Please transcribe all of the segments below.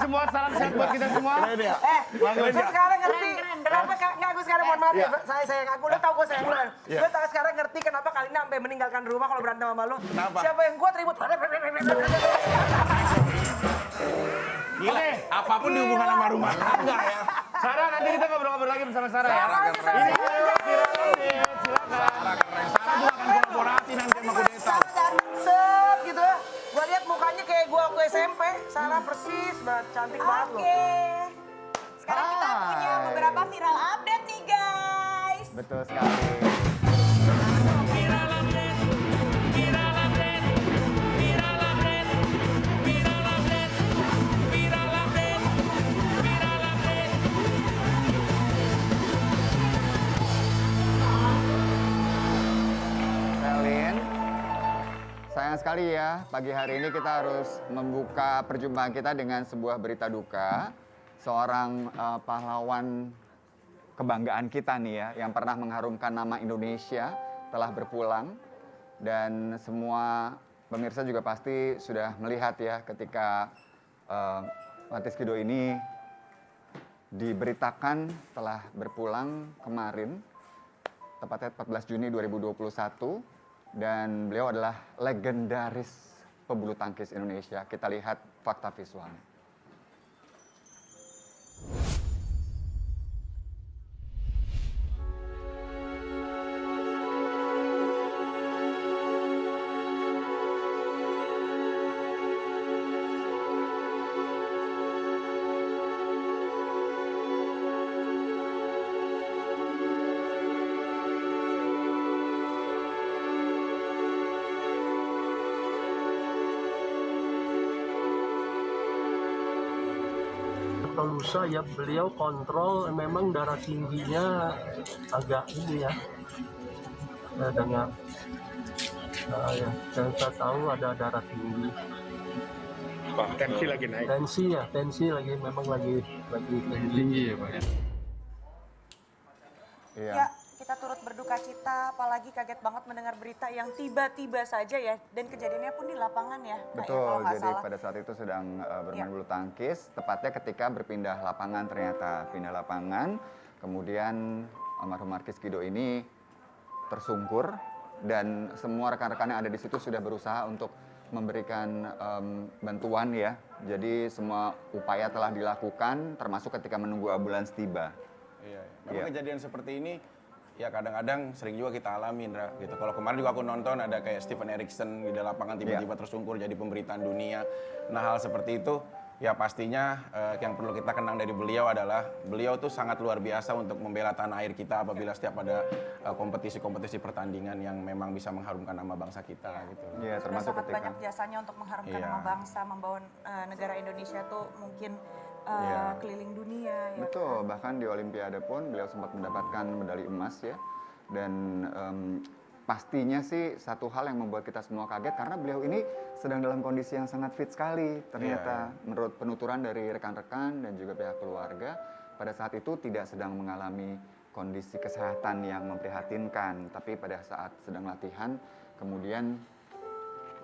semua, salam sehat buat kita semua. Gue sekarang ngerti kenapa nggak gue sekarang mohon maaf ya, saya sayang aku, lo tau gue sayang lo. Gue tau sekarang ngerti kenapa Kalina sampai meninggalkan rumah kalau berantem sama lo. Siapa yang kuat ribut. Gila, apapun dihubungkan sama rumah tangga ya. Sarah, nanti kita ngobrol-ngobrol lagi bersama Sarah ya. Sarah juga akan kolaborasi nanti sama Kudeta. Set gitu ya. Gue lihat mukanya kayak gue waktu SMP. Sarah persis banget, cantik banget lo. Oke. Sekarang kita punya beberapa viral update nih guys. Betul sekali. Selin, sayang sekali ya, pagi hari ini kita harus membuka perjumpaan kita dengan sebuah berita duka. Seorang pahlawan kebanggaan kita nih ya, yang pernah mengharumkan nama Indonesia telah berpulang. Dan semua pemirsa juga pasti sudah melihat ya ketika Matius Kido ini diberitakan telah berpulang kemarin, tepatnya 14 Juni 2021. Dan beliau adalah legendaris pebulu tangkis Indonesia. Kita lihat fakta visualnya. Lusa ya beliau kontrol memang darah tingginya agak ini ya, dengan ya, yang saya tahu ada darah tinggi. Tensi lagi naik. Tensi lagi memang lagi tinggi ya Pak ya. Iya. Ya, kita turut berduka cita, apalagi kaget banget mendengar berita yang tiba-tiba saja ya. Dan kejadiannya pun di lapangan ya. Kak, ya, Betul, kalau nggak jadi salah. pada saat itu sedang bermain Ya. bulu tangkis, tepatnya ketika berpindah lapangan ternyata. Pindah lapangan, kemudian almarhum Markis Kido ini tersungkur dan semua rekan-rekan yang ada di situ sudah berusaha untuk memberikan bantuan ya. Jadi semua upaya telah dilakukan termasuk ketika menunggu ambulans tiba. Iya, memang kejadian seperti ini ya kadang-kadang sering juga kita alami, Indra. Gitu. Kalau kemarin juga aku nonton ada kayak Steven Erikson di lapangan tiba-tiba tersungkur jadi pemberitaan dunia. Nah hal seperti itu ya pastinya yang perlu kita kenang dari beliau adalah beliau tuh sangat luar biasa untuk membela tanah air kita apabila setiap ada kompetisi-kompetisi pertandingan yang memang bisa mengharumkan nama bangsa kita gitu. Iya, Sudah termasuk sangat ketika banyak jasanya untuk mengharumkan Iya. nama bangsa, membawa negara Indonesia tuh mungkin keliling dunia ya. betul, bahkan di Olimpiade pun beliau sempat mendapatkan medali emas ya. Dan pastinya sih satu hal yang membuat kita semua kaget karena beliau ini sedang dalam kondisi yang sangat fit sekali. Ternyata menurut penuturan dari rekan-rekan dan juga pihak keluarga, pada saat itu tidak sedang mengalami kondisi kesehatan yang memprihatinkan. Tapi pada saat sedang latihan, kemudian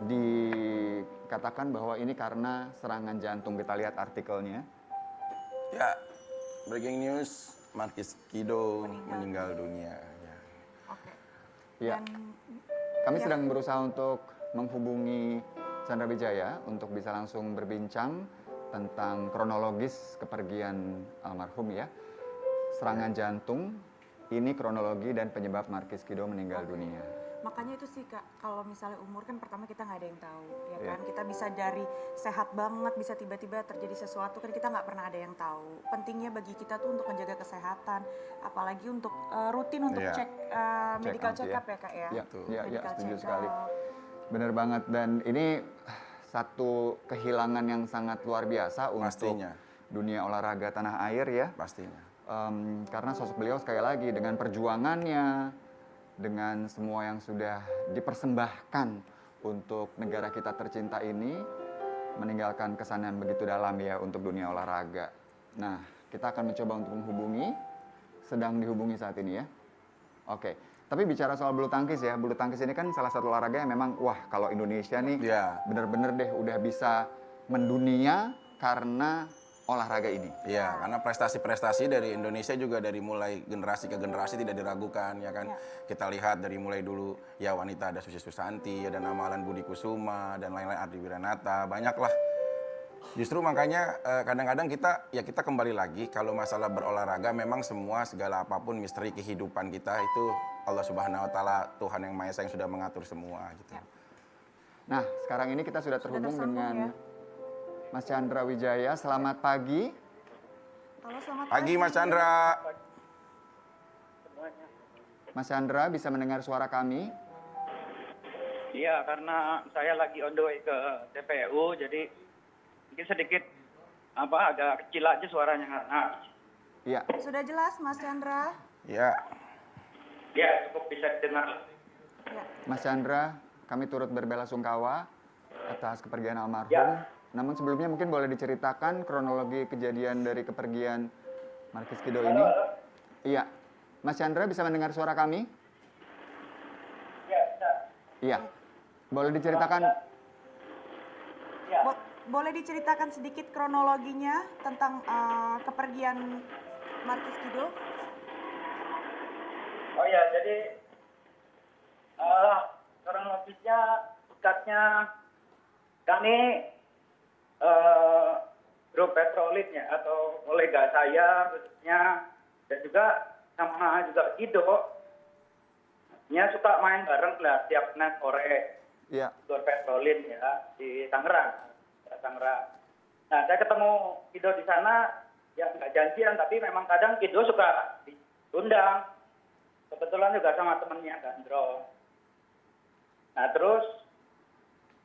dikatakan bahwa ini karena serangan jantung. Kita lihat artikelnya. Ya, breaking news, Markis Kido meninggal dunia. Ya. Oke. Ya. Dan Kami sedang berusaha untuk menghubungi Chandra Wijaya untuk bisa langsung berbincang tentang kronologis kepergian almarhum ya. Serangan jantung, ini kronologi dan penyebab Markis Kido meninggal dunia. makanya itu sih Kak, kalau misalnya umur kan pertama kita nggak ada yang tahu, ya Iya. kan? Kita bisa dari sehat banget, bisa tiba-tiba terjadi sesuatu kan kita nggak pernah ada yang tahu. Pentingnya bagi kita tuh untuk menjaga kesehatan, apalagi untuk rutin untuk Iya. cek medical up, check ya. up ya Kak ya. Ya, ya, Medical setuju check sekali. up. Benar banget, dan ini satu kehilangan yang sangat luar biasa untuk Pastinya. dunia olahraga tanah air ya. Pastinya. Karena sosok beliau sekali lagi dengan perjuangannya, dengan semua yang sudah dipersembahkan untuk negara kita tercinta ini, meninggalkan kesan yang begitu dalam ya untuk dunia olahraga. Nah, kita akan mencoba untuk menghubungi, sedang dihubungi saat ini ya. Oke, tapi bicara soal bulu tangkis ya, bulu tangkis ini kan salah satu olahraga yang memang, wah kalau Indonesia nih Iya. bener-bener deh udah bisa mendunia karena olahraga ini. Iya, karena prestasi-prestasi dari Indonesia juga dari mulai generasi ke generasi tidak diragukan, ya kan. Kita lihat dari mulai dulu, ya wanita ada Susi Susanti, ada Namalan Budi Kusuma, dan lain-lain, Ardi Wiranata, banyaklah. Justru makanya kadang-kadang kita kembali lagi, kalau masalah berolahraga memang semua segala apapun misteri kehidupan kita itu Allah Subhanahu Wa Taala, Tuhan Yang Maha Esa yang sudah mengatur semua gitu. Nah, sekarang ini kita sudah terhubung tersambung, dengan ya. Mas Chandra Wijaya. Selamat pagi. Halo, selamat Pagi Mas Chandra. Mas Chandra bisa mendengar suara kami? Iya, karena saya lagi on the way ke TPU, jadi mungkin sedikit agak kecil aja suaranya. Nah, Iya. Sudah jelas, Mas Chandra? Ya, ya cukup bisa didengar. Ya. Mas Chandra, kami turut berbela-sungkawa atas kepergian almarhum. Ya. Namun sebelumnya mungkin boleh diceritakan kronologi kejadian dari kepergian Markis Kido ini? Iya. Mas Chandra bisa mendengar suara kami? Ya, bisa. Iya. Boleh diceritakan? Ya. Boleh diceritakan sedikit kronologinya tentang kepergian Markis Kido? Oh ya, jadi kronologisnya dekatnya kami grup petrolin ya, atau kolega saya khususnya, dan juga sama juga Kido, suka main bareng lah tiap sore. Iya. Gor Petrolin ya di Tangerang. Nah, saya ketemu Kido di sana, ya nggak janjian, tapi memang kadang Kido suka diundang. Kebetulan juga sama temennya Gandro. Nah, terus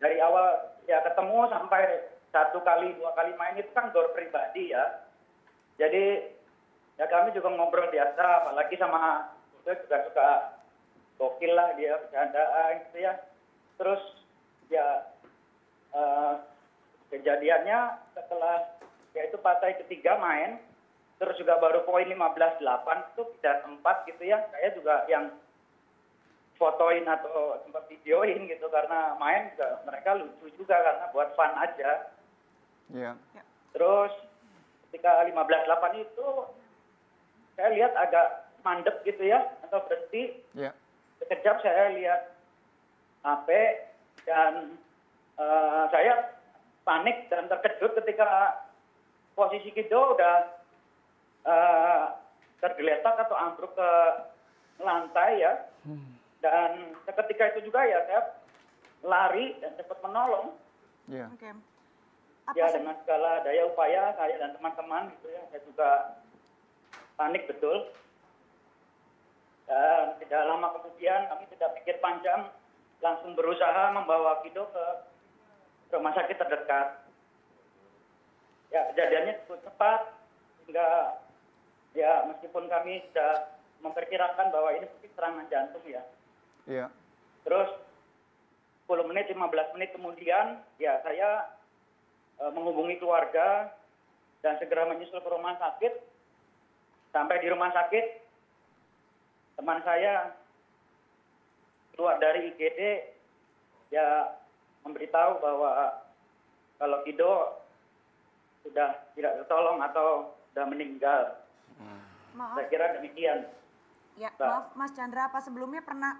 dari awal ya ketemu sampai 1 kali 2 kali main itu kan gor pribadi ya. Jadi ya kami juga ngobrol biasa, apalagi sama Kido juga suka gokil lah dia, bercandaan gitu ya. Terus ya kejadiannya setelah yaitu partai ketiga main, terus juga baru poin 15-8 itu pindah tempat gitu ya. Saya juga yang fotoin atau sempat videoin gitu, karena main juga mereka lucu juga karena buat fun aja. Iya. Terus ketika 15-8 itu saya lihat agak mandek gitu ya, atau berhenti. Iya. Sekejap saya lihat HP dan saya panik dan terkejut ketika posisi Kido udah tergeletak atau ambruk ke lantai ya. Dan seketika itu juga ya saya lari dan cepat menolong. Iya. Oke. Ya dengan segala daya upaya saya dan teman-teman gitu ya, saya juga panik betul. Dan tidak lama kemudian kami tidak pikir panjang, langsung berusaha membawa Kido ke rumah sakit terdekat. Ya kejadiannya cukup cepat, sehingga ya meskipun kami sudah memperkirakan bahwa ini mungkin serangan jantung ya. Iya. Terus 10 menit, 15 menit kemudian ya saya menghubungi keluarga dan segera menyusul ke rumah sakit. Sampai di rumah sakit, teman saya keluar dari IGD ya memberitahu bahwa kalau Kido sudah tidak tertolong atau sudah meninggal. Maaf. Saya kira demikian. Ya, Mbak. maaf Mas Chandra, apa sebelumnya pernah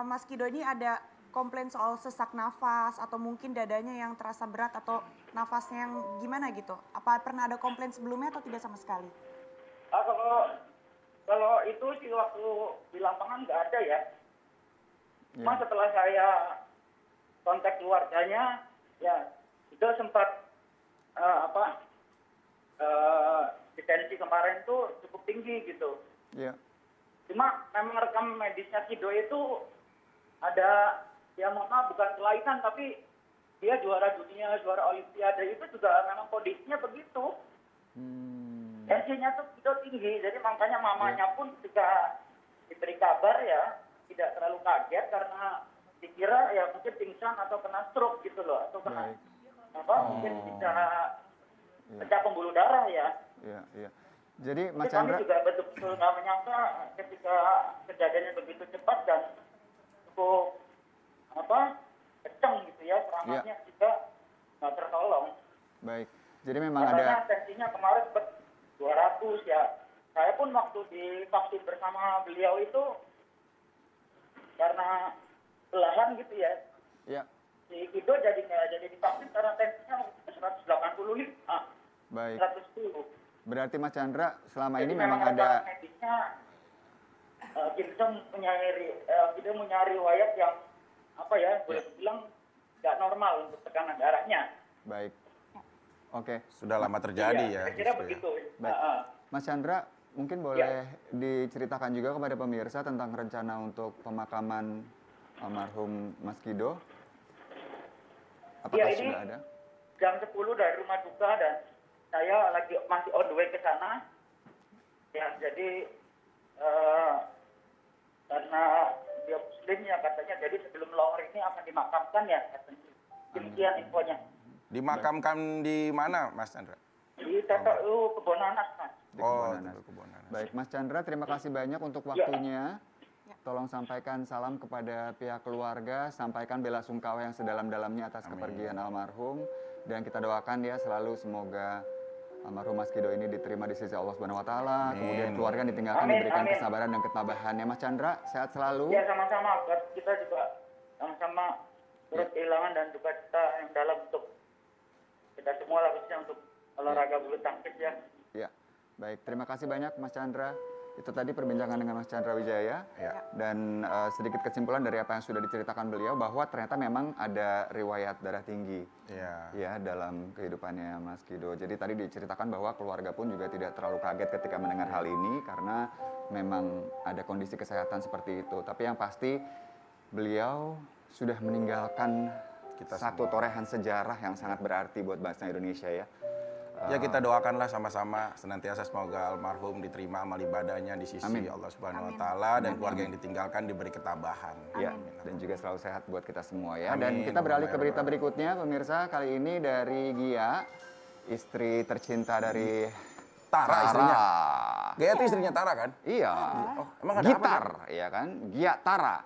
Mas Kido ini ada komplain soal sesak nafas atau mungkin dadanya yang terasa berat atau nafasnya yang gimana gitu? Apa pernah ada komplain sebelumnya atau tidak sama sekali? Kalau itu sih waktu di lapangan nggak ada ya. Cuma Iya. setelah saya kontak keluarganya, ya itu sempat detensi kemarin tuh cukup tinggi gitu. Iya. Cuma memang rekam medisnya Kido itu ada, ya mohon maaf bukan kelainan, tapi dia juara dunia, juara olimpiade itu juga memang kondisinya begitu. Tensinya tuh Kido tinggi, jadi makanya mamanya pun ketika diberi kabar ya tidak terlalu kaget karena dikira ya mungkin pingsan atau kena stroke gitu loh, atau kena Baik. mungkin bisa pecah pembuluh darah ya. Iya, iya. Jadi Mas Jadi kami Chandra, juga betul-betul nggak menyangka ketika kejadiannya begitu cepat dan cukup kencang gitu ya, serangannya juga nggak tertolong. baik. Jadi memang Katanya ada tensinya kemarin sempat 200 ya. Saya pun waktu divaksin bersama beliau itu karena belahan gitu ya. ya Si Kido jadi divaksin karena tensinya 185, baik. 110. Berarti Mas Chandra selama Jadi ini memang memang ada medisnya kita punya riwayat yang apa ya boleh dibilang nggak normal untuk tekanan darahnya. baik. Oke. Sudah lama terjadi Iya, ya. saya kira gitu ya. begitu. Baik. Mas Chandra, mungkin boleh diceritakan juga kepada pemirsa tentang rencana untuk pemakaman almarhum Mas Kido? Apakah Ya, ini sudah ada? jam 10 dari rumah duka dan saya masih on the way ke sana. Ya, jadi karena dia muslim ya katanya, jadi sebelum lohor ini akan dimakamkan ya katanya. Demikian infonya. Dimakamkan di mana, Mas Chandra? Di TPU Kebonanas, Mas. Di Oh, Kebonanas. di Kebonanas. Baik, Mas Chandra, terima kasih banyak untuk waktunya. Tolong sampaikan salam kepada pihak keluarga, sampaikan bela sungkawa yang sedalam-dalamnya atas kepergian almarhum, dan kita doakan ya selalu semoga almarhum Mas Kido ini diterima di sisi Allah Subhanahu wa taala, kemudian keluarga yang ditinggalkan Amin, diberikan amin. kesabaran dan ketabahan. Ya Mas Chandra, sehat selalu. Ya sama-sama, kita juga sama-sama turut kehilangan dan duka cita yang dalam untuk kita semua lah, khususnya untuk olahraga bulu tangkis ya. Ya, baik. Terima kasih banyak Mas Chandra. Itu tadi perbincangan dengan Mas Chandra Wijaya. Ya. Dan sedikit kesimpulan dari apa yang sudah diceritakan beliau bahwa ternyata memang ada riwayat darah tinggi Iya. ya dalam kehidupannya Mas Kido. Jadi tadi diceritakan bahwa keluarga pun juga tidak terlalu kaget ketika mendengar hal ini karena memang ada kondisi kesehatan seperti itu. Tapi yang pasti beliau sudah meninggalkan Kita satu torehan sejarah yang sangat berarti buat bangsa Indonesia ya. Ya kita doakanlah sama-sama senantiasa semoga almarhum diterima amal ibadahnya di sisi Amin. Allah Subhanahu wa taala dan keluarga yang ditinggalkan diberi ketabahan. Ya, dan juga selalu sehat buat kita semua ya. Amin. Dan kita beralih ke berita berikutnya, pemirsa. Kali ini dari Gia, istri tercinta dari Tara istrinya. Gaya itu istrinya Tara kan? Iya. emang ada Gitar, ya kan? Gia Tara.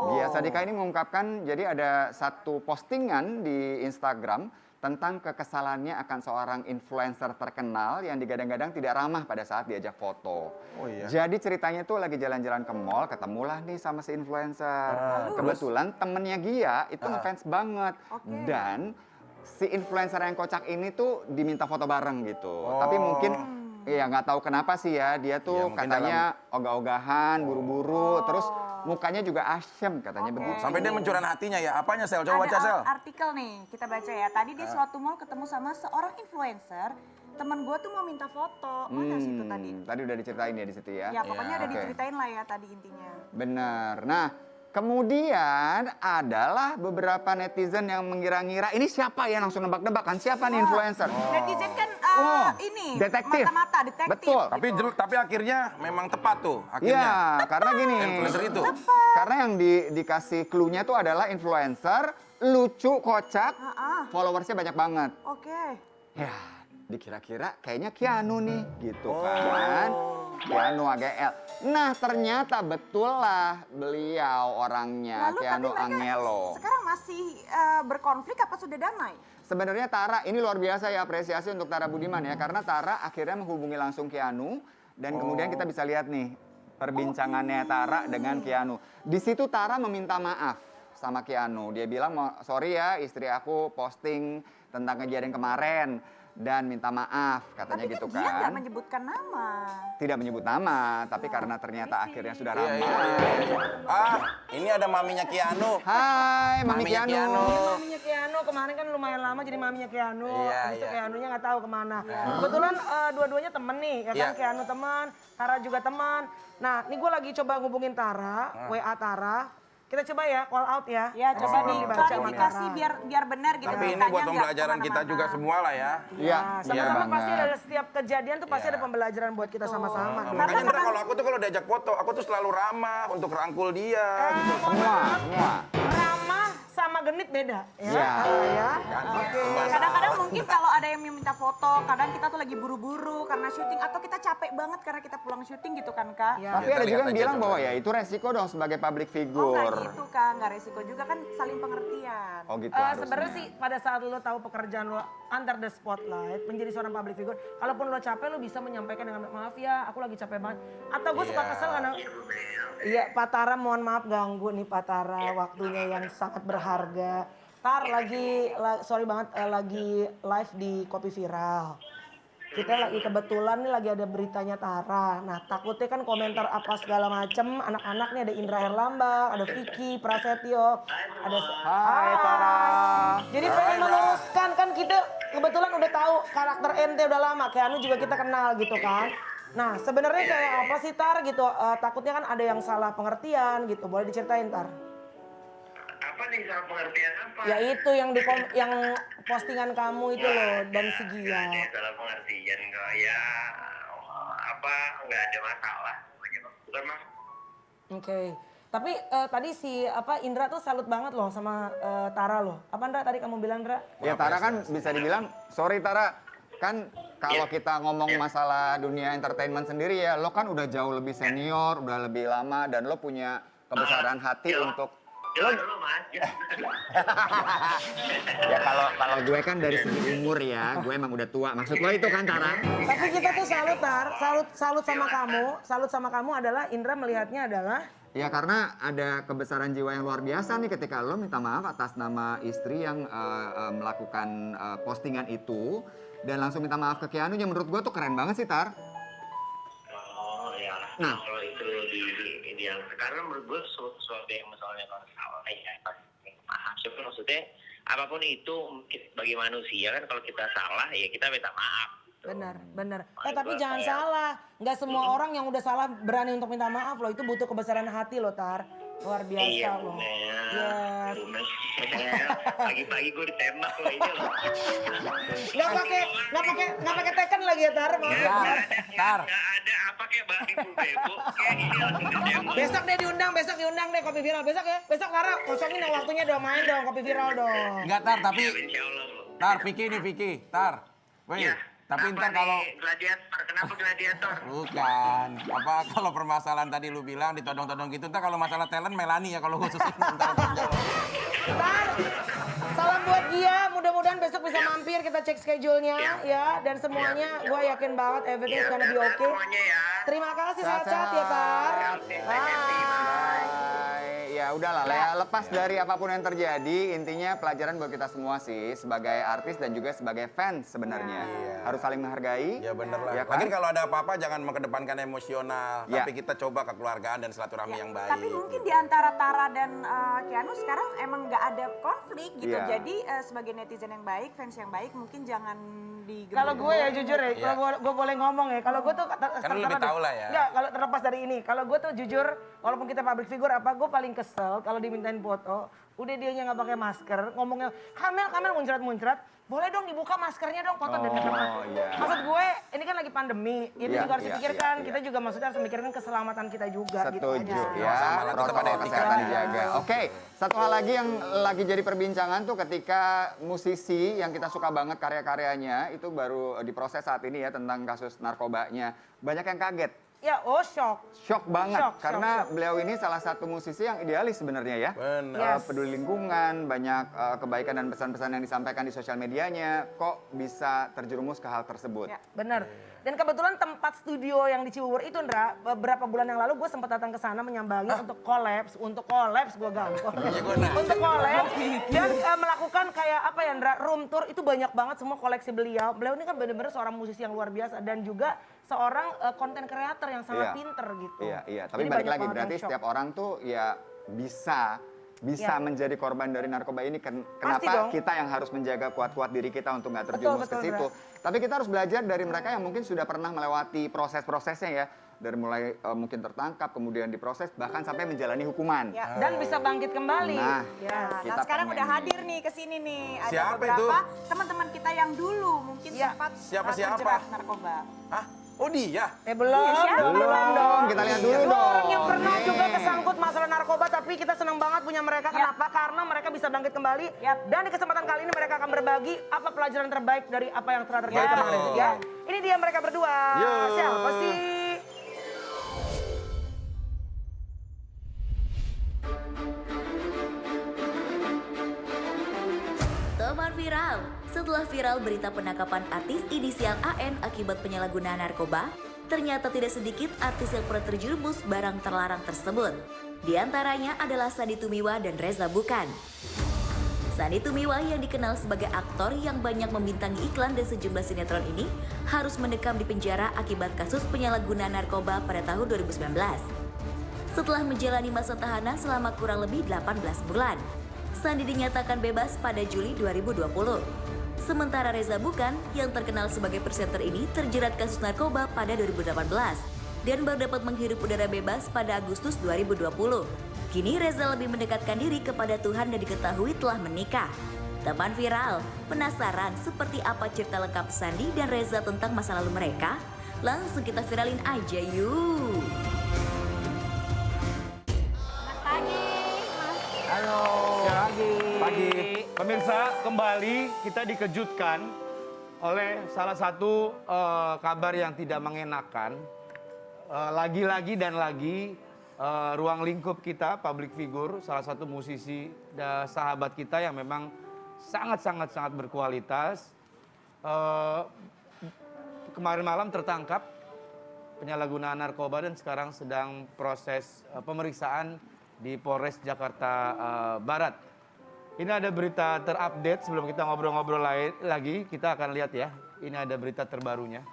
Gia Sadika ini mengungkapkan, jadi ada satu postingan di Instagram tentang kekesalannya akan seorang influencer terkenal yang digadang-gadang tidak ramah pada saat diajak foto. Oh iya. Jadi ceritanya tuh lagi jalan-jalan ke mall, ketemulah nih sama si influencer. Kebetulan temennya Gia itu ngefans banget. Dan si influencer yang kocak ini tuh diminta foto bareng gitu. Tapi mungkin ya nggak tahu kenapa sih ya, dia tuh mungkin katanya ogah-ogahan, buru-buru, terus mukanya juga asyem katanya begitu. Sampai dia mencurahkan hatinya ya. Apanya Sel? Coba baca Ada Sel. artikel nih, kita baca ya. Tadi di suatu mall ketemu sama seorang influencer. Temen gue tuh mau minta foto. Mana situ tadi? Tadi udah diceritain ya di situ ya. Ya pokoknya Ya, udah oke. diceritain lah ya tadi intinya. Benar. Nah, kemudian adalah beberapa netizen yang mengira-ngira ini siapa ya, langsung nebak-nebak kan siapa nih influencer. Netizen kan ini detektif. mata-mata detektif. Betul. Tapi akhirnya memang tepat tuh. Iya, Akhirnya. karena gini. Influencer itu. Karena yang dikasih clue-nya tuh adalah influencer lucu, kocak, followersnya banyak banget. Oke. Ya, dikira-kira kayaknya Keanu nih, gitu kan. Keanu AGL. Nah, ternyata betul lah beliau orangnya, Lalu Keanu tapi mereka Angelo. sekarang masih berkonflik apa sudah damai? Sebenarnya Tara, ini luar biasa ya apresiasi untuk Tara Budiman ya. Karena Tara akhirnya menghubungi langsung Keanu. Dan kemudian kita bisa lihat nih perbincangannya Tara dengan Keanu. Di situ Tara meminta maaf sama Keanu. Dia bilang, sorry ya istri aku posting tentang kejadian kemarin. Dan minta maaf, katanya Tapi gitu kan dia nggak kan. menyebutkan nama. Tidak menyebut nama, tapi karena ternyata akhirnya sudah ramai. Ini ada maminya Keanu. Hai, Mami Maminya Keanu. Maminya Keanu kemarin kan lumayan lama jadi maminya Keanu. Iya, Habis itu iya. Keanunya nggak tahu kemana. Kebetulan dua-duanya temen nih, ya kan? Iya. Keanu teman, Tara juga teman. Nah, ini gue lagi coba ngubungin Tara, WA Tara. Kita coba ya, call out ya. Ya coba dibaca sama diklarifikasi Tara. biar benar gitu. Tapi ini beritanya buat nggak pembelajaran kita kemana-mana. juga semua lah ya. Iya, Sama-sama iya pasti banget. ada setiap kejadian tuh pasti ada pembelajaran buat kita sama-sama. Makanya Indra kalau aku tuh kalau diajak foto, aku tuh selalu ramah untuk rangkul dia. gitu. Semua. Ramah sama sama genit beda. Iya. Ya. Oke. Kadang-kadang mungkin kalau ada yang minta foto, kadang kita tuh lagi buru-buru karena syuting atau kita capek banget karena kita pulang syuting gitu kan Kak. Iya. Tapi Ya, ada kita juga lihat yang aja bilang coba. bahwa ya itu resiko dong sebagai public Oh figure. nggak gitu Kak, nggak resiko juga kan saling pengertian. Oh gitu Sebenarnya harusnya. sih pada saat lo tahu pekerjaan lo under the spotlight, menjadi seorang public figure, kalaupun lo capek lo bisa menyampaikan dengan maaf ya, aku lagi capek banget. Atau gue suka Iya. kesel karena iya Pak Tara mohon maaf ganggu nih Pak Tara waktunya yang sangat berharga. Tar sorry banget lagi live di Kopi Viral. Kita lagi kebetulan nih lagi ada beritanya Tara. Nah takutnya kan komentar apa segala macem. Anak-anak nih ada Indra Herlambang, ada Vicky, Prasetyo, ada Hai Tara. jadi pengen meluruskan kan kita kebetulan udah tahu karakter ente udah lama, Keanu juga kita kenal gitu kan. Nah sebenarnya kayak apa sih Tar gitu, takutnya kan ada yang salah pengertian gitu, boleh diceritain Tar? Apa nih salah pengertian apa? Ya itu yang postingan kamu itu loh dan si Gia. Ada salah pengertian enggak ya apa enggak ada masalah. Bukan mas. Oke. Tapi tadi si Indra tuh salut banget loh sama Tara loh. Apa Indra tadi kamu bilang Indra? Ya Tara kan bisa dibilang, sorry Tara, kan kalau kita ngomong masalah dunia entertainment sendiri ya, lo kan udah jauh lebih senior, udah lebih lama, dan lo punya kebesaran hati untuk Jangan dulu mas. ya kalau gue kan dari segi umur ya, gue emang udah tua. Maksud lo itu kan Tara? Tapi kita tuh salut Tar, salut sama kamu. Salut sama kamu adalah Indra melihatnya adalah Ya karena ada kebesaran jiwa yang luar biasa nih ketika lo minta maaf atas nama istri yang melakukan postingan itu dan langsung minta maaf ke Keanu, yang menurut gue tuh keren banget sih Tar. Oh ya. Nah. Kalau itu di yang karena menurut gue sesuatu yang misalnya kalau salah ya maaf. Tapi maksudnya apapun itu mungkin bagi manusia kan kalau kita salah ya kita minta maaf. benar. Tapi jangan salah, nggak semua orang yang udah salah berani untuk minta maaf loh. Itu butuh kebesaran hati loh Tar. Luar biasa Iya loh. bener. Yes. Bener. Pagi-pagi gue ditembak loh ini loh. Nggak pakai teken lagi ya Tar. Tar. Nggak ada apa kayak bagi bebo. Kayak ini langsung ditembak. Besok diundang deh Kopi Viral. Besok ya. Besok Lara kosongin dong waktunya dong, main dong Kopi Viral dong. Enggak Tar, tapi Insya Allah loh. Tar, Vicky. Tar. Woi, Ya. tapi Apa ntar kalau nih, gladiator, kenapa gladiator? bukan, apa kalau permasalahan tadi lu bilang ditodong-todong gitu, ntar kalau masalah talent Melani ya kalau khusus itu ntar. Tar, salam buat dia. Mudah-mudahan besok bisa mampir, kita cek schedule-nya ya. Dan semuanya gue yakin banget everything is gonna be sehat-sehat okay. semuanya ya. Terima kasih, sehat-sehat ya Tar. Bye. Ya udahlah, ya lepas dari apapun yang terjadi, intinya pelajaran buat kita semua sih sebagai artis dan juga sebagai fans sebenarnya. Iya. Harus saling menghargai. Ya bener lah. Ya kan? Lagi kalau ada apa-apa jangan mengedepankan emosional, Ya. tapi kita coba kekeluargaan dan silaturahmi yang baik. Tapi mungkin di antara Tara dan Keanu sekarang emang nggak ada konflik gitu. Iya. Jadi sebagai netizen yang baik, fans yang baik, mungkin jangan digembleng. Kalau gue ya jujur ya, Iya. kalau gue boleh ngomong ya, kalau gue tuh Kan lu lebih tahu lah ya. Enggak, kalau terlepas dari ini, kalau gue tuh jujur, walaupun kita public figure apa, gue paling kesel kalau dimintain foto, udah dianya nggak pakai masker, ngomongnya Kamel muncrat, boleh dong dibuka maskernya dong foto dan iya. Maksud gue, ini kan lagi pandemi, itu Iya, juga harus iya, dipikirkan. iya. Kita juga maksudnya harus memikirkan keselamatan kita juga. Setuju gitu aja. ya, Sama-sama lah, tetap protokol ada etika. kesehatan dijaga. Oke, satu hal lagi yang lagi jadi perbincangan tuh ketika musisi yang kita suka banget karya-karyanya itu baru diproses saat ini ya tentang kasus narkobanya. Banyak yang kaget, Ya, shock. shock banget Shock, karena shock. beliau ini salah satu musisi yang idealis sebenarnya ya. Bener. Yes. Peduli lingkungan, banyak kebaikan dan pesan-pesan yang disampaikan di sosial medianya, kok bisa terjerumus ke hal tersebut. Ya, benar. Dan kebetulan tempat studio yang di Cibubur itu, Ndra, beberapa bulan yang lalu gue sempat datang ke sana menyambangi untuk kolaps gue gampang. Untuk kolaps dan melakukan kayak apa ya, Ndra, room tour itu banyak banget semua koleksi beliau. Beliau ini kan benar-benar seorang musisi yang luar biasa dan juga seorang konten kreator yang sangat Iya. pinter gitu. Iya. Tapi Jadi balik banyak lagi, banget berarti yang shock. setiap orang tuh ya bisa Iya. menjadi korban dari narkoba ini. Pasti Kenapa dong. kita yang harus menjaga kuat-kuat diri kita untuk nggak Betul, terjerumus betul, ke situ. Tapi kita harus belajar dari mereka yang mungkin sudah pernah melewati proses-prosesnya ya. Dari mulai mungkin tertangkap, kemudian diproses, bahkan sampai menjalani hukuman. Ya. Dan bisa bangkit kembali. Nah, Ya. Nah, Kita sekarang pengen udah nih. hadir nih ke sini nih. Ada Siapa beberapa itu? teman-teman kita yang dulu mungkin Ya. sempat Siapa? terjerat narkoba. Hah? Oh dia? Belum dong. Belum dong, kita lihat dulu Dua dong. orang yang pernah Nih. juga kesangkut masalah narkoba, tapi kita senang banget punya mereka. Kenapa? Karena mereka bisa bangkit kembali. Dan di kesempatan kali ini mereka akan berbagi apa pelajaran terbaik dari apa yang telah terjadi kemarin. Ya. Ini dia mereka berdua. Yo. Siapa sih? Teman viral. Setelah viral berita penangkapan artis inisial AN akibat penyalahgunaan narkoba, ternyata tidak sedikit artis yang pernah terjerumus barang terlarang tersebut. Di antaranya adalah Sandy Tumiwa dan Reza Bukan. Sandy Tumiwa yang dikenal sebagai aktor yang banyak membintangi iklan dan sejumlah sinetron ini harus mendekam di penjara akibat kasus penyalahgunaan narkoba pada tahun 2019. Setelah menjalani masa tahanan selama kurang lebih 18 bulan, Sandy dinyatakan bebas pada Juli 2020. Sementara Reza Bukan yang terkenal sebagai presenter ini terjerat kasus narkoba pada 2018 dan baru dapat menghirup udara bebas pada Agustus 2020. Kini Reza lebih mendekatkan diri kepada Tuhan dan diketahui telah menikah. Teman viral, penasaran seperti apa cerita lengkap Sandy dan Reza tentang masa lalu mereka? Langsung kita viralin aja yuk! Pagi. Pemirsa, kembali kita dikejutkan oleh salah satu kabar yang tidak mengenakan. Lagi-lagi dan lagi ruang lingkup kita, public figure, salah satu musisi dan sahabat kita yang memang sangat berkualitas. Kemarin malam tertangkap penyalahgunaan narkoba dan sekarang sedang proses pemeriksaan di Polres Jakarta Barat. Ini ada berita terupdate sebelum kita ngobrol-ngobrol lagi. Kita akan lihat ya. Ini ada berita terbarunya.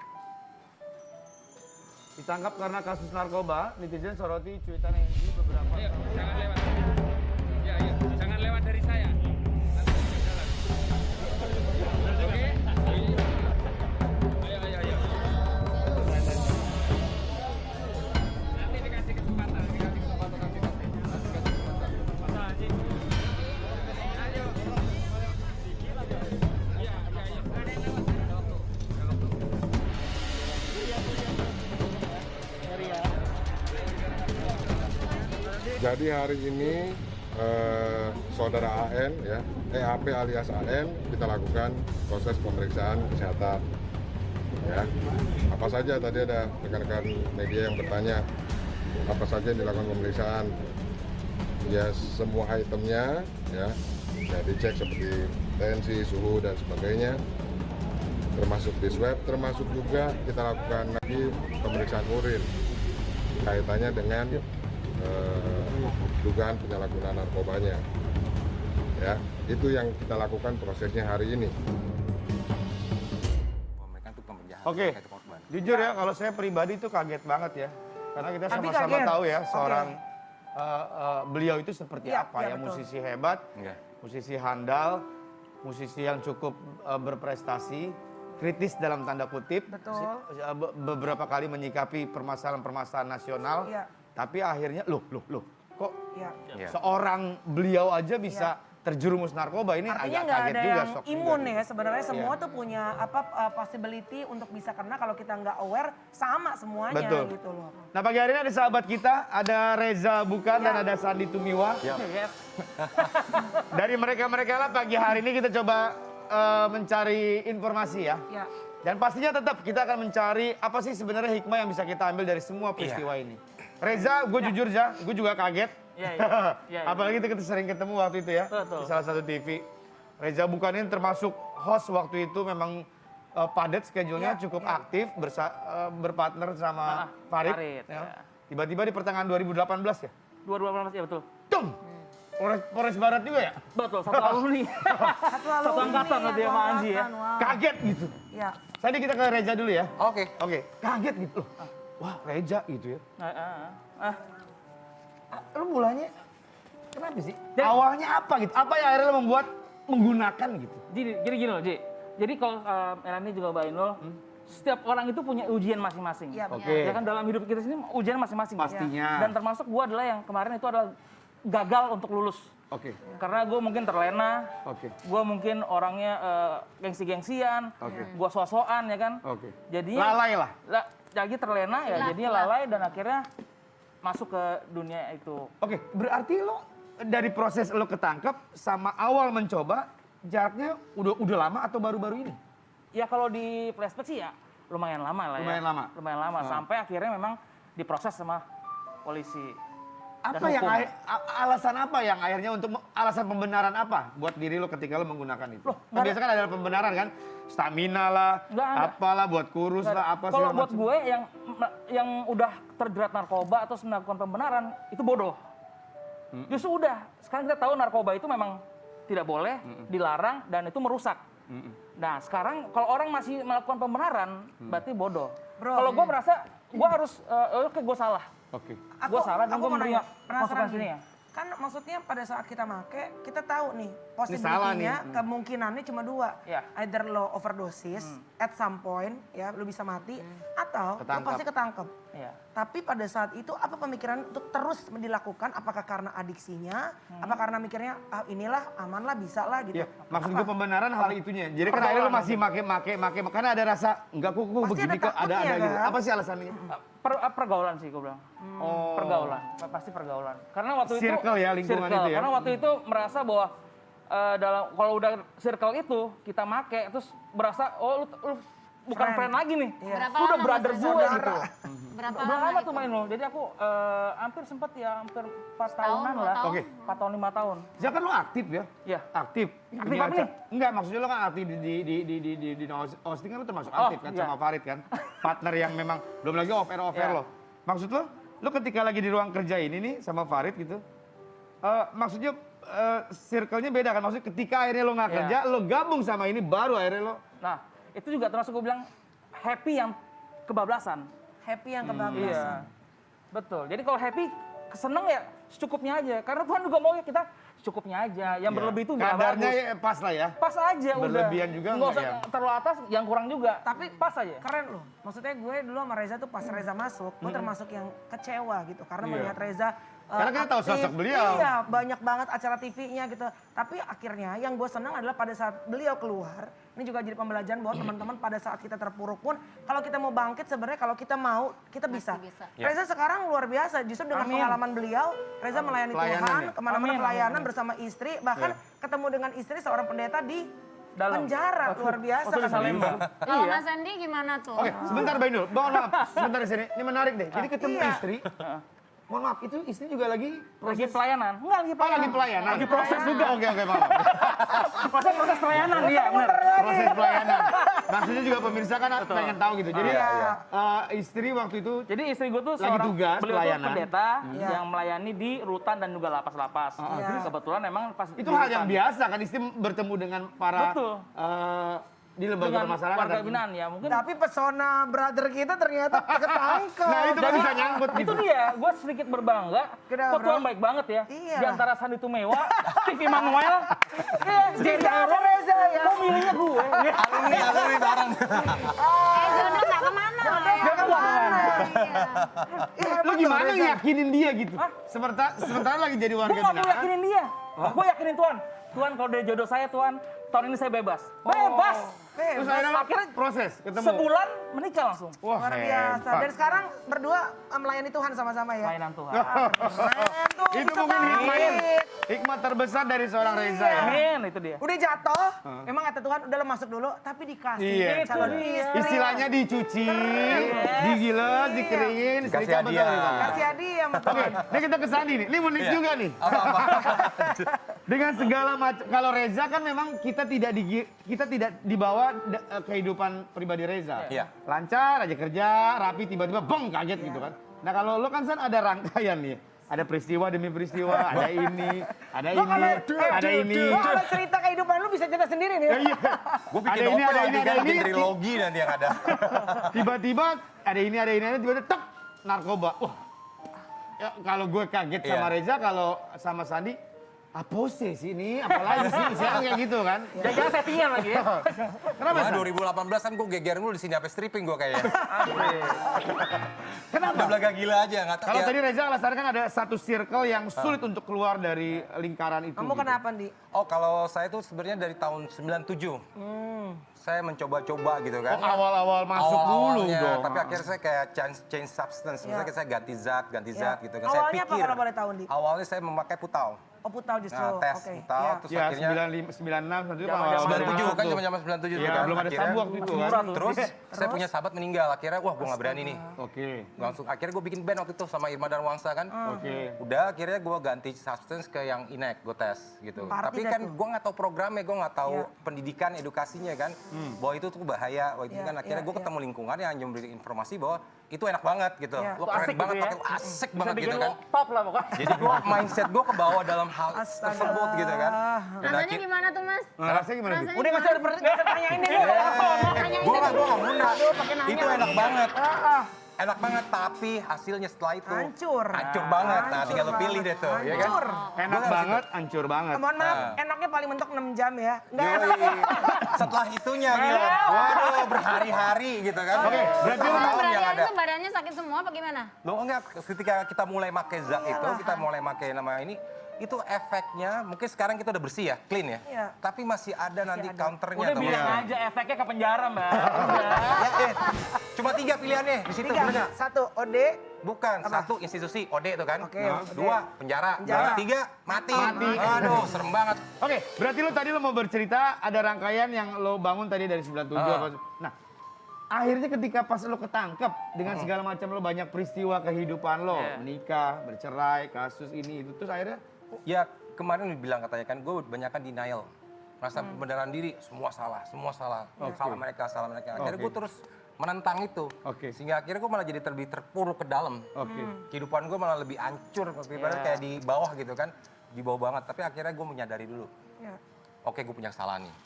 Ditangkap karena kasus narkoba, netizen soroti cuitan Hendy beberapa. Ayo, jangan lewat. Ya, ayo. Jangan lewat dari saya. Nanti saya jalan. Oke? Ayo. Nanti dikasih kesempatan. Jadi hari ini saudara AN ya, EAP alias AN kita lakukan proses pemeriksaan kesehatan. Ya, apa saja tadi ada rekan-rekan media yang bertanya apa saja yang dilakukan pemeriksaan. Ya semua itemnya ya dicek seperti tensi, suhu dan sebagainya. Termasuk di swab, termasuk juga kita lakukan lagi pemeriksaan urin kaitannya dengan dugaan penyalahgunaan narkobanya. Ya, itu yang kita lakukan prosesnya hari ini. Oke, jujur ya kalau saya pribadi itu kaget banget ya. Karena kita sama-sama tahu ya seorang beliau itu seperti apa ya, musisi hebat, musisi handal, musisi yang cukup berprestasi, kritis dalam tanda kutip, beberapa kali menyikapi permasalahan-permasalahan nasional, tapi akhirnya loh, kok seorang beliau aja bisa terjerumus narkoba, ini Artinya agak nggak kaget ada juga, yang shock imun juga. ya sebenarnya, semua tuh punya possibility untuk bisa kena. Kalau kita nggak aware sama semuanya. Betul. Gitu loh. Nah pagi hari ini ada sahabat kita, ada Reza Bukan dan ada Sandy Tumiwa. Dari mereka-mereka lah pagi hari ini kita coba mencari informasi ya. Dan pastinya tetap kita akan mencari apa sih sebenarnya hikmah yang bisa kita ambil dari semua peristiwa ini. Reza, gue jujur aja, gue juga kaget. Apalagi kita sering ketemu waktu itu ya, di salah satu TV. Reza Bukan ini termasuk host waktu itu, memang padat schedule-nya, cukup aktif, berpartner sama Farid. Tiba-tiba di pertengahan 2018 ya? 2018 ya betul. Tung! Polres Barat juga ya? Betul, satu alumni. Satu angkatan lah dia sama Anji ya. Kaget gitu. Tadi kita ke Reza dulu ya. Oke. Kaget gitu loh. Wah, Reza gitu ya. Lu mulanya kenapa sih? Awalnya apa gitu? Apa yang akhirnya membuat menggunakan gitu? Jadi gini loh, Ji. Jadi kalau Elani juga Mbak Inul, setiap orang itu punya ujian masing-masing. Oke. Ya kan dalam hidup kita sini ujian masing-masing. Pastinya. Dan termasuk gue adalah yang kemarin itu adalah gagal untuk lulus. Oke. Karena gue mungkin terlena, Oke. gue mungkin orangnya gengsi-gengsian, gue so-soan ya kan. Oke. Jadinya Lalai lah. lagi terlena ya jadinya lalai dan akhirnya masuk ke dunia itu. Oke, berarti lo dari proses lo ketangkep sama awal mencoba jaraknya udah lama atau baru-baru ini? Ya kalau di flashback sih ya lumayan lama lah ya. Lumayan lama sampai akhirnya memang diproses sama polisi. Apa yang alasan apa yang akhirnya alasan pembenaran apa buat diri lo ketika lo menggunakan itu? Biasanya kan ada pembenaran kan, stamina lah, apalah buat kurus lah, apa kalau segala buat gue yang udah terjerat narkoba atau melakukan pembenaran itu bodoh. Justru udah sekarang kita tahu narkoba itu memang tidak boleh, dilarang dan itu merusak. Nah sekarang kalau orang masih melakukan pembenaran berarti bodoh. Kalau gue merasa gue harus oke gue salah. Oke. Gue salah dan gue menerima penasaran konsekuensinya. Kan maksudnya pada saat kita make, kita tahu nih possibility-nya kemungkinannya cuma dua. Either lo overdosis at some point ya lo bisa mati atau lo pasti ketangkep. Tapi pada saat itu apa pemikiran untuk terus dilakukan? Apakah karena adiksinya? Apa karena mikirnya inilah aman lah bisa lah gitu? Maksud gue pembenaran hal itunya. Jadi kan akhirnya lo masih make karena ada rasa enggak kok begini kok ada gitu. Apa sih alasannya? Pergaulan sih gue bilang. Pergaulan, pasti pergaulan. Karena waktu itu circle ya lingkungan itu ya. Karena waktu itu merasa bahwa kalau udah circle itu kita make terus berasa lu bukan friend lagi nih. Berapa Lu udah lama brother mas gue gitu. Berapa Udah lama lama itu? tuh main lo. Jadi aku hampir 4 tahunan lah. Oke. 4 tahun 5 tahun. Ya kan lo aktif ya? Iya. Aktif. Aktif apa nih? Enggak, maksudnya lo kan aktif di hosting kan lo termasuk aktif kan sama Farid kan. Partner yang memang belum lagi offer lo. Maksud lo ketika lagi di ruang kerja ini nih sama Farid gitu. Maksudnya circle-nya beda kan? Maksudnya ketika akhirnya lo nggak kerja, lo gabung sama ini baru akhirnya lo. Nah, itu juga termasuk gue bilang happy yang kebablasan. Happy yang kebablasan. Iya, betul. Jadi kalau happy, seneng ya secukupnya aja. Karena Tuhan juga mau ya kita secukupnya aja. Yang berlebih itu nggak bagus. Kadarnya pas lah ya. Pas aja udah. Berlebihan juga nggak usah terlalu atas, yang kurang juga. Tapi pas aja. Keren loh. Maksudnya gue dulu sama Reza tuh pas Reza masuk, gue termasuk yang kecewa gitu. Karena melihat Reza karena kita tahu sosok beliau. Iya, banyak banget acara TV-nya gitu. Tapi akhirnya yang gue senang adalah pada saat beliau keluar, ini juga jadi pembelajaran buat teman-teman pada saat kita terpuruk pun, kalau kita mau bangkit sebenarnya kalau kita mau, kita bisa. Reza sekarang luar biasa, justru dengan pengalaman beliau, Reza melayani Tuhan, kemana-mana pelayanan bersama istri, bahkan ketemu dengan istri seorang pendeta di penjara, luar biasa. Kalau Mas Andi gimana tuh? Oke, sebentar Mbak Inul, mohon maaf, sebentar di sini. Ini menarik deh. Jadi ketemu istri, mohon maaf, itu istri juga lagi pelayanan. Enggak, lagi pelayanan. Lagi pelayanan. Lagi proses juga. Oke, maaf. proses pelayanan dia, benar. Proses pelayanan. Maksudnya juga pemirsa kan pengen tahu gitu. Jadi istri waktu itu jadi istri gue tuh lagi tugas pelayanan. Pendeta yang melayani di rutan dan juga lapas-lapas. Kebetulan emang pas itu hal yang biasa kan istri bertemu dengan para di lembaga pemasaran warga binaan ya mungkin. Tapi pesona brother kita ternyata ketangkep. Nah itu kan bisa nyangkut gitu. Itu dia, gue sedikit berbangga. Kok Tuhan baik banget ya. Di antara Sandi Tumewa, Steve Emmanuel, Jerry Aaron, mau milihnya gue. Alumni bareng. Jono nggak kemana. Gak kemana. Lu gimana ngeyakinin dia gitu? Sementara lagi jadi warga binaan. Gue gak yakinin dia. Gue yakinin Tuhan. Tuhan kalau dari jodoh saya Tuhan, tahun ini saya bebas. Bebas. Terus akhirnya proses ketemu. Sebulan menikah langsung. Wah, luar biasa. Dan sekarang berdua melayani Tuhan sama-sama ya. Pelayanan Tuhan. Itu mungkin hikmat terbesar dari seorang Reza ya. Amin, itu dia. Udah jatuh, emang kata Tuhan udah lo masuk dulu, tapi dikasih calon istri. Istilahnya dicuci, digiles, dikeringin, kasih hadiah. Kasih hadiah sama Tuhan. Ini kita ke Sandi nih, ini unik juga nih. Dengan segala macam, kalau Reza kan memang kita tidak dibawa kehidupan pribadi Reza. Lancar aja kerja, rapi, tiba-tiba bong kaget gitu kan. Nah kalau lo kan ada rangkaian nih. Ada peristiwa demi peristiwa, ada ini, ada ini. Lo kalau cerita kehidupan lu bisa cerita sendiri nih. Iya. Gue bikin novel lagi kan, bikin trilogi nanti yang ada. Tiba-tiba ada ini, tiba-tiba tek, narkoba. Wah, ya, kalau gue kaget sama Reza, kalau sama Sandi, apa sih ini? Apalagi sih? Saya kayak gitu kan. Jangan settingan lagi ya. Kenapa Nah, San? 2018 kan gue geger mulu di sini sampai stripping gue kayaknya. Kenapa? Udah belaga gila aja, nggak tahu Kalau ya. tadi Reza alasannya kan ada satu circle yang sulit untuk keluar dari lingkaran itu. Kamu gitu. kenapa, Di? Oh, kalau saya tuh sebenarnya dari tahun 97. Saya mencoba-coba gitu kan. Oh, awal-awal masuk dulu Awal-awalnya, dong. tapi akhirnya saya kayak change substance. Misalnya saya ganti zat gitu kan. Saya Awalnya apa pikir. kalau boleh tahu, Di? Awalnya saya memakai putau. Oh, putau justru. Nah, tes Oke. putau, Iya. terus Ya, akhirnya 96 waktu itu Zaman-zaman awal-awal 97 kan, tuh. zaman-zaman 97 Iya, kan. belum ada Akhirnya- sabu waktu itu kan. Terus saya punya sahabat meninggal, akhirnya wah gue nggak berani nih. Oke. Langsung akhirnya gue bikin band waktu itu sama Irma Darwangsa kan. Oke. Udah akhirnya gue ganti substance ke yang inek, gue tes gitu. Party Tapi dah kan tuh. gue nggak tahu programnya, gue nggak tahu Iya. pendidikan, edukasinya kan. Bahwa itu tuh bahaya. Waktu itu Iya, kan akhirnya iya, gue ketemu lingkungan yang memberi informasi bahwa itu enak banget gitu. Iya. Lo Itu keren asik banget gitu ya. pakai asik Bisa banget bikin gitu lo kan. top lah pokoknya. Jadi gue mindset gue ke bawah dalam hal Astaga. tersebut gitu kan. Dan Rasanya akhir- gimana tuh, Mas? Nah, rasanya gimana? Dik? Udah nggak usah tanyain deh. Gue gak munafik. pakai nanya. Itu enak banget. Enak banget, tapi hasilnya setelah itu Hancur. hancur banget. Nah, tinggal lo pilih deh tuh, ya kan? Hancur. Enak banget, hancur banget. Mohon maaf, Nah. enaknya paling mentok 6 jam ya. Enggak Yoi. Setelah itunya gitu. Waduh, berhari-hari gitu kan. Oke, berarti Dua lo tahun Berarti yang ada. itu badannya sakit semua apa gimana? Lo enggak, ketika kita mulai pakai zat itu, kita mulai pakai nama ini, itu efeknya, mungkin sekarang kita udah bersih ya, clean ya. Iya. Tapi masih ada nanti ada. counternya. Udah teman-teman. bilang aja efeknya ke penjara, Mbak. Udah. Ya, cuma 3 pilihannya di situ. 3, bener nggak? 1 OD, Bukan, 1 institusi, OD itu kan. Oke, Nah, OD. 2 penjara. Penjara. 3 mati. Mati. Aduh, serem banget. Oke, berarti lo tadi lo mau bercerita ada rangkaian yang lo bangun tadi dari 97 apa. Nah, akhirnya ketika pas lo ketangkep dengan segala macam lo banyak peristiwa kehidupan lo, Iya. menikah, bercerai, kasus ini itu terus akhirnya Ya, kemarin dibilang katanya kan, gue kebanyakan denial. Merasa pembenaran diri, semua salah. Salah mereka. Akhirnya gue terus menentang itu. Oke. Sehingga akhirnya gue malah jadi lebih terpuruk ke dalam. oke. Kehidupan gue malah lebih hancur, ibaratnya kayak di bawah gitu kan. Di bawah banget, tapi akhirnya gue menyadari dulu. Ya. Oke, gue punya kesalahan nih.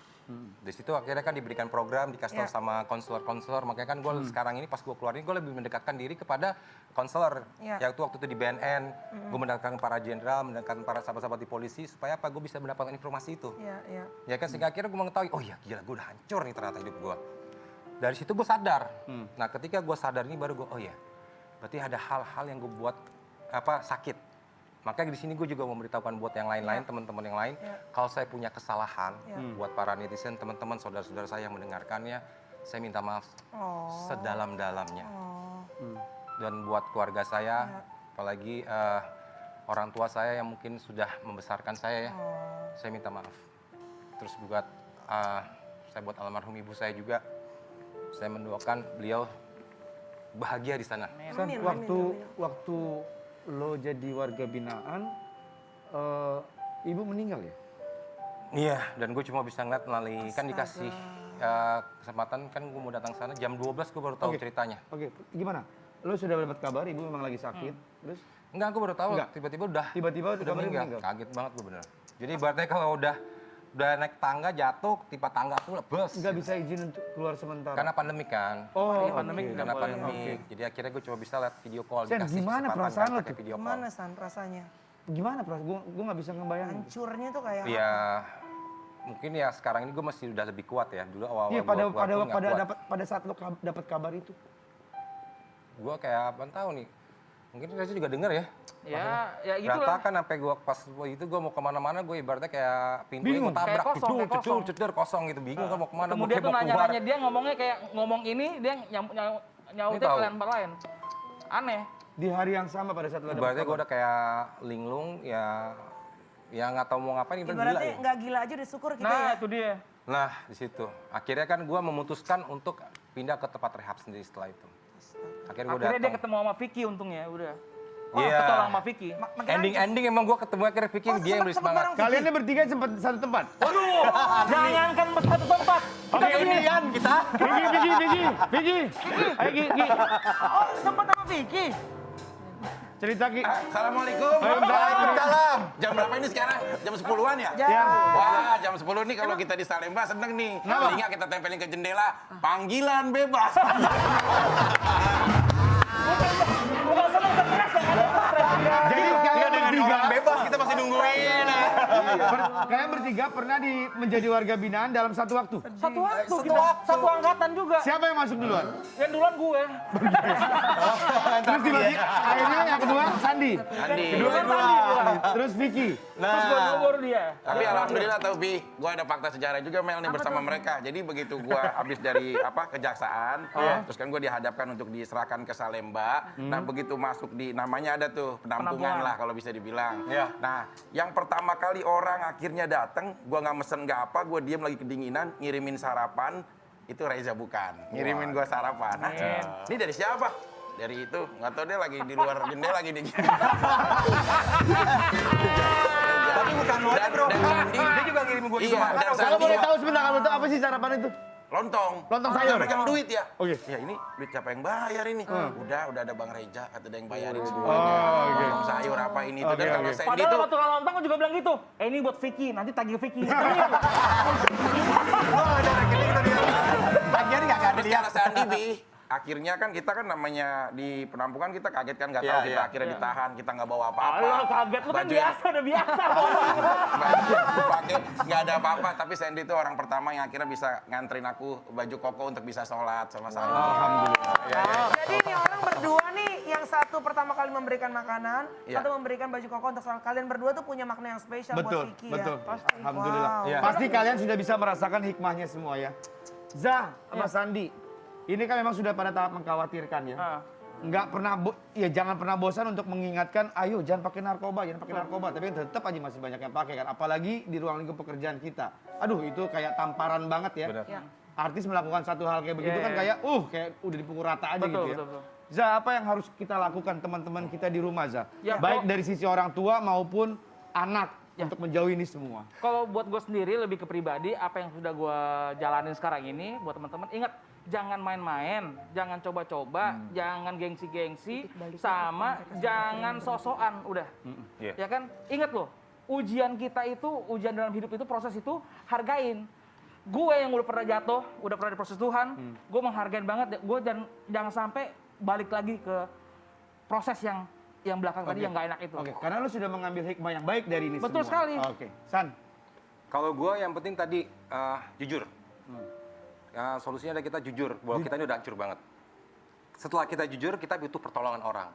Di situ akhirnya kan diberikan program, dikasih tahu Ya. sama konselor-konselor. Makanya kan gue sekarang ini pas gue keluar ini gue lebih mendekatkan diri kepada konselor. Ya. Yaitu waktu itu di BNN, gue mendekatkan para jenderal, mendekatkan para sahabat-sahabat di polisi supaya apa gue bisa mendapatkan informasi itu. Iya, iya. Ya kan sehingga akhirnya gue mengetahui, oh iya gila gue udah hancur nih ternyata hidup gue. Dari situ gue sadar. Nah ketika gue sadar ini baru gue, oh iya berarti ada hal-hal yang gue buat sakit. Makanya di sini gue juga memberitahukan buat yang lain-lain, teman-teman yang lain, kalau saya punya kesalahan, buat para netizen, teman-teman, saudara-saudara saya yang mendengarkannya, saya minta maaf sedalam-dalamnya. Dan buat keluarga saya, apalagi orang tua saya yang mungkin sudah membesarkan saya, saya minta maaf. Terus buat saya buat almarhum ibu saya juga, saya mendoakan beliau bahagia di sana. San, waktu lo jadi warga binaan, ibu meninggal ya? Iya, dan gue cuma bisa ngeliat melalui, kan dikasih kesempatan, kan gue mau datang sana, jam 12 gue baru tahu Oke. ceritanya. Oke, gimana? Lo sudah dapat kabar ibu memang lagi sakit, terus Enggak, gue baru tahu, Enggak. tiba-tiba udah tiba-tiba udah kabarnya meninggal. Kaget banget gue bener. Jadi ibaratnya kalau udah naik tangga jatuh, tiba tangga tuh lepas. nggak bisa izin untuk keluar sementara. Karena pandemi kan. Oh, pandemi oke. nggak Karena boleh. pandemi. Jadi akhirnya gue cuma bisa lihat video call. Sen, dikasih gimana kesempatan perasaan kan lo pakai tuh? video call. Gimana San rasanya? Gimana perasaan? Gue nggak bisa ngebayangin. Hancurnya tuh kayak Iya, mungkin ya sekarang ini gue masih udah lebih kuat ya. Dulu awal-awal Iya, gua keluar tuh nggak kuat. pada saat lo dapat kabar itu. Gue kayak apa tahu nih. Mungkin Reza juga denger ya. Ya gitu lah. Berantakan sampai gue pas itu gue mau kemana-mana gue ibaratnya kayak pintunya Bingung. gue tabrak, Kayak kosong, kayak kosong. ceder kosong gitu. Bingung kan mau kemana, Kemudian tuh mau keluar. nanya-nanya dia ngomongnya kayak ngomong ini, dia nyautnya tahu. ke tempat lain. Aneh. Di hari yang sama pada saat lo dapat Ibaratnya gue kabar. udah kayak linglung ya nggak tahu mau ngapain ibaratnya gila ibaratnya ya. nggak gila aja udah syukur kita Nah, ya. itu dia. Nah di situ akhirnya kan gue memutuskan untuk pindah ke tempat rehab sendiri setelah itu. Akhirnya gue Akhirnya dia datang. ketemu sama Vicky untungnya, udah. Wah, Iya. ketolong sama Vicky. Ending emang gue ketemu akhirnya Vicky dia yang beri semangat. Kaliannya bertiga sempat satu tempat. Waduh, jangankan satu tempat. Oke ini kan kita. Vicky. Ayo Gi. Oh sempat sama Vicky. Cerita Ki. Assalamualaikum. Waalaikumsalam. Jam berapa ini sekarang? Jam 10-an ya? Ya. Wah, jam 10 nih kalau kita di Salemba seneng nih. Telinga kita tempelin ke jendela, panggilan bebas. Jadi kalian bertiga bebas kita masih nungguin. Kalian bertiga pernah menjadi warga binaan dalam satu waktu? Satu waktu kita, satu angkatan juga. Siapa yang masuk duluan? Yang duluan gue. Terus dibagi, akhirnya yang kedua Sandi. Kedua. Terus Vicky. Terus gue baru dia. Tapi alhamdulillah Taufi, gue ada fakta sejarah juga Mel nih bersama mereka. Jadi begitu gue habis dari kejaksaan, terus kan gue dihadapkan untuk diserahkan ke Salemba. Nah begitu masuk di namanya ada tuh penampungan lah kalau bisa dibilang. Nah yang pertama kali orang akhirnya datang, gue nggak mesen nggak apa, gue diem lagi kedinginan, ngirimin sarapan. Itu Reza bukan, ngirimin gue sarapan. Nah, ini dari siapa? Dari itu, nggak tahu dia lagi di luar jendela lagi nih. Tapi bukan lo aja bro. Dan Sandi, Dia juga ngirim gue gitu. iya, dan Kalau Sandi boleh tahu sebentar, kamu tahu apa sih sarapan itu? lontong. Lontong sayur? Dia pegang duit ya. Oke. Ya ini duit siapa yang bayar ini? Udah ada Bang Reja, kata dia yang bayarin Oh, semuanya. oke. Lontong sayur apa ini itu. Oke, Dan kalau oke. Sandy Padahal itu, waktu kalau lontong gue juga bilang gitu. Ini buat Vicky, nanti tagih Vicky. Ada rekening tadi. Tagihan nggak ada terus dia. karena Sandy Bi, akhirnya kan kita kan namanya di penampungan kita kaget kan nggak tahu kita akhirnya ditahan, kita nggak bawa apa-apa. Alah kaget, lu kan Baju yang- biasa, udah biasa. baju yang dipakai nggak ada apa-apa, tapi Sandy itu orang pertama yang akhirnya bisa nganterin aku baju koko untuk bisa sholat sama saya. Alhamdulillah. Jadi ini orang berdua nih, yang satu pertama kali memberikan makanan, Iya. satu memberikan baju koko untuk sholat. Kalian berdua tuh punya makna yang spesial Betul, buat Vicky betul. ya. Pasti. Alhamdulillah. Wow. Pasti kalian sudah bisa merasakan hikmahnya semua ya. Zah sama Sandi, ini kan memang sudah pada tahap mengkhawatirkan ya. Nggak pernah, jangan pernah bosan untuk mengingatkan, ayo jangan pakai narkoba, jangan pakai narkoba. Tapi tetap aja masih banyak yang pakai kan. Apalagi di ruang lingkup pekerjaan kita. Aduh itu kayak tamparan banget ya. Ya. Artis melakukan satu hal kayak begitu kan kayak udah dipukul rata aja gitu ya. Betul. Zah, apa yang harus kita lakukan teman-teman kita di rumah, Zah? Ya, Baik dari sisi orang tua maupun anak untuk menjauhi ini semua. Kalau buat gue sendiri lebih ke pribadi, apa yang sudah gue jalanin sekarang ini, buat teman-teman, ingat jangan main-main, jangan coba-coba, jangan gengsi-gengsi, sama jangan sosokan, udah. Ya kan, ingat loh, ujian kita itu, ujian dalam hidup itu, proses itu, hargain. Gue yang udah pernah jatuh, udah pernah di proses Tuhan, gue menghargain banget, gue jangan sampai balik lagi ke proses yang belakang tadi yang nggak enak itu. Oke, karena lu sudah mengambil hikmah yang baik dari ini Betul semua. sekali. Oke, San. Kalau gue yang penting tadi jujur. Solusinya adalah kita jujur bahwa kita ini udah hancur banget. Setelah kita jujur, kita butuh pertolongan orang.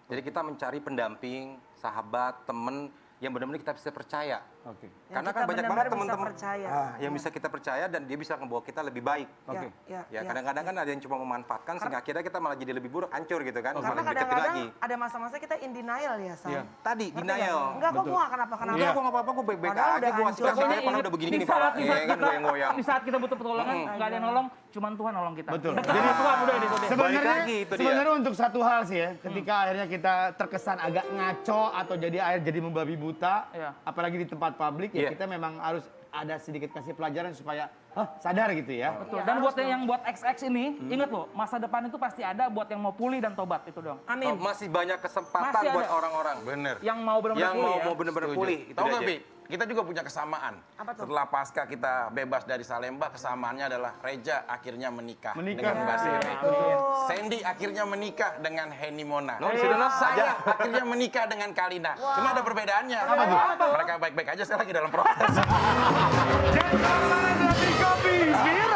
Jadi kita mencari pendamping, sahabat, temen yang benar-benar kita bisa percaya. Oke. Karena Yang kan kita banyak banget benar-benar bisa teman-teman percaya. yang bisa kita percaya dan dia bisa membawa kita lebih baik. Oke. Ya kadang-kadang kan ada yang cuma memanfaatkan sehingga akhirnya kita malah jadi lebih buruk, hancur gitu kan. Karena Malah deketin kadang-kadang lagi. ada masa-masa kita in denial ya, San. Iya. Tadi Ngerti denial. nggak? Enggak kok gue gak kenapa-kenapa. Enggak, gue nggak apa-apa, gue baik-baik Padahal aja, udah gue hancur. asik-asik aja, padahal udah begini di nih saat, Pak. di Iya saat kan, kita, goyang-goyang. di saat kita butuh pertolongan, nggak ada yang nolong, cuman Tuhan nolong kita. Betul. Dekat sama Tuhan, udah itu dia. Sebenarnya, lagi, itu dia. sebenarnya untuk satu hal sih ya, ketika akhirnya kita terkesan agak ngaco atau jadi membabi buta, Iya. apalagi di tempat publik ya kita memang harus ada sedikit kasih pelajaran supaya sadar gitu ya. Betul. Dan buat yang buat XX ini, ingat loh, masa depan itu pasti ada buat yang mau pulih dan tobat itu dong. Amin. Masih banyak kesempatan Masih buat ada. orang-orang. Bener. Yang mau benar-benar Yang pulih ya. mau benar-benar Setuju. pulih. Itu Tahu nggak, aja. Bi? Kita juga punya kesamaan. Apa tuh? Setelah pasca kita bebas dari Salemba, kesamaannya adalah Reja akhirnya menikah Menikah. dengan Mbak Siri. Betul. Sandy akhirnya menikah dengan Henny Mona. sudah lah, Saya akhirnya menikah dengan Kalina. Cuma ada perbedaannya. Apa tuh? Mereka baik-baik aja, saya lagi dalam proses. Jangan kemana-mana, Kopi Viral.